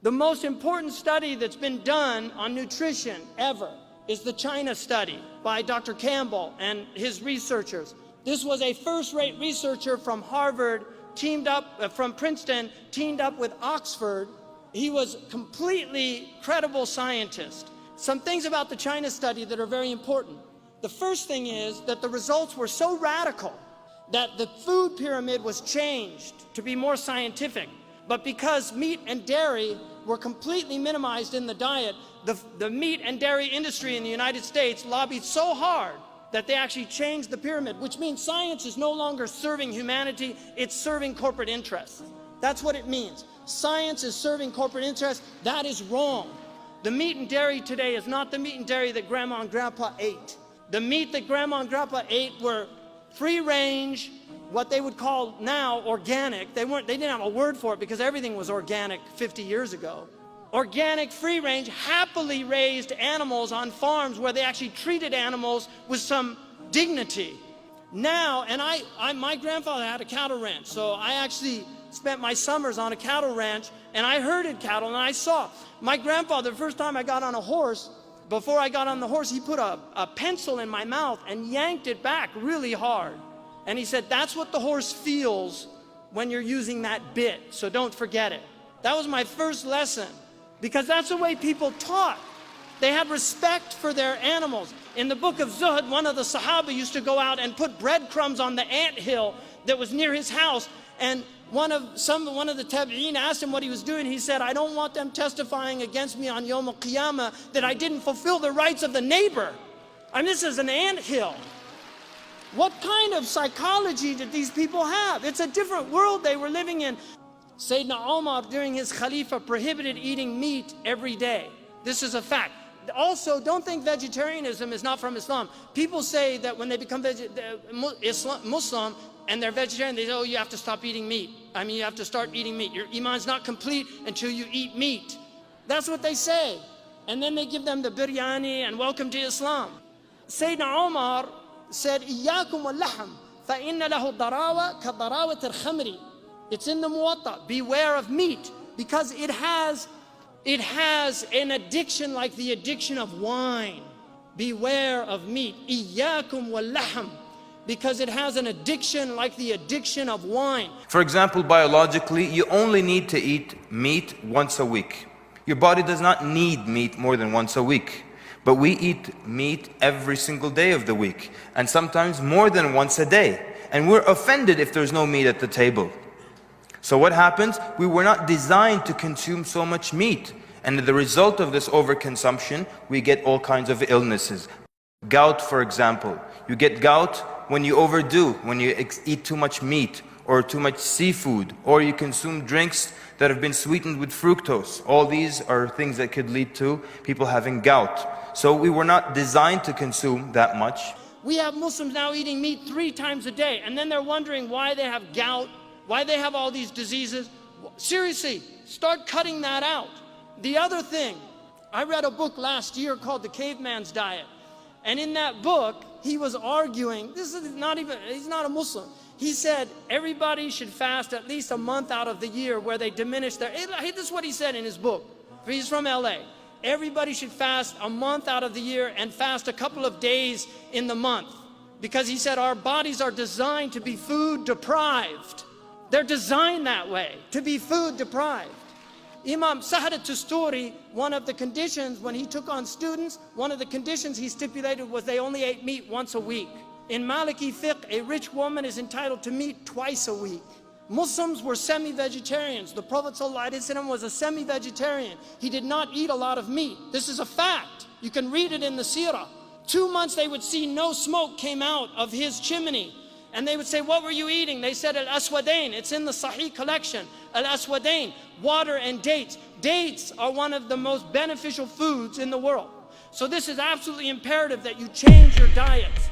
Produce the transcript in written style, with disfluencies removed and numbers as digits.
The most important study that's been done on nutrition ever is the China study by Dr. Campbell and his researchers. This was a first-rate researcher from Harvard, teamed up from Princeton, teamed up with Oxford. He was completely credible scientist. Some things about the China study that are very important. The first thing is that the results were so radical that the food pyramid was changed to be more scientific. But because meat and dairy were completely minimized in the diet, the meat and dairy industry in the United States lobbied so hard that they actually changed the pyramid, which means science is no longer serving humanity, it's serving corporate interests. That's what it means. Science is serving corporate interests. That is wrong. The meat and dairy today is not the meat and dairy that Grandma and Grandpa ate. The meat that Grandma and Grandpa ate were free range, what they would call now organic. They didn't have a word for it because everything was organic 50 years ago. Organic, free range, happily raised animals on farms where they actually treated animals with some dignity. Now, and my grandfather had a cattle ranch, so I actually spent my summers on a cattle ranch, and I herded cattle, and I saw my grandfather, the first time I got on a horse, before I got on the horse, he put a pencil in my mouth and yanked it back really hard. And he said, that's what the horse feels when you're using that bit, so don't forget it. That was my first lesson, because that's the way people taught. They had respect for their animals. In the book of Zuhd, one of the Sahaba used to go out and put breadcrumbs on the anthill that was near his house, and one of the tabi'een asked him what he was doing. He said, I don't want them testifying against me on Yawm al-Qiyamah that I didn't fulfill the rights of the neighbor. I mean, this is an anthill. What kind of psychology did these people have? It's a different world they were living in. Sayyidina Umar, during his Khalifa, prohibited eating meat every day. This is a fact. Also, don't think vegetarianism is not from Islam. People say that when they become Muslim and they're vegetarian, they say, oh, you have to stop eating meat. I mean, you have to start eating meat. Your iman's not complete until you eat meat. That's what they say. And then they give them the biryani and welcome to Islam. Sayyidina Umar said, إِيَّاكُمْ وَاللَّحْمِ فَإِنَّ لَهُ ضَرَاوَةَ كَضَرَاوَةِ الْخَمْرِ. It's in the Muwatta. Beware of meat, because it has an addiction like the addiction of wine. Beware of meat. إِيَّاكُمْ وَاللَّحْمِ. Because it has an addiction like the addiction of wine. For example, biologically, you only need to eat meat once a week. Your body does not need meat more than once a week. But we eat meat every single day of the week, and sometimes more than once a day. And we're offended if there's no meat at the table. So what happens? We were not designed to consume so much meat. And the result of this overconsumption, we get all kinds of illnesses. Gout, for example. You get gout when you overdo, when you eat too much meat, or too much seafood, or you consume drinks that have been sweetened with fructose. All these are things that could lead to people having gout. So we were not designed to consume that much. We have Muslims now eating meat 3 times a day, and then they're wondering why they have gout, why they have all these diseases. Seriously, start cutting that out. The other thing, I read a book last year called The Caveman's Diet. And in that book, he was arguing, he's not a Muslim. He said everybody should fast at least a month out of the year where they diminish their, this is what he said in his book. He's from LA. Everybody should fast a month out of the year and fast a couple of days in the month. Because he said our bodies are designed to be food deprived. They're designed that way, to be food deprived. Imam Sahar al-Tusturi, one of the conditions when he took on students, one of the conditions he stipulated was they only ate meat once a week. In Maliki fiqh, a rich woman is entitled to meat twice a week. Muslims were semi-vegetarians. The Prophet ﷺ was a semi-vegetarian. He did not eat a lot of meat. This is a fact. You can read it in the seerah. 2 months they would see no smoke came out of his chimney. And they would say, what were you eating? They said, al-aswadain. It's in the Sahih collection. Al-aswadain, water and dates. Dates are one of the most beneficial foods in the world. So this is absolutely imperative that you change your diets.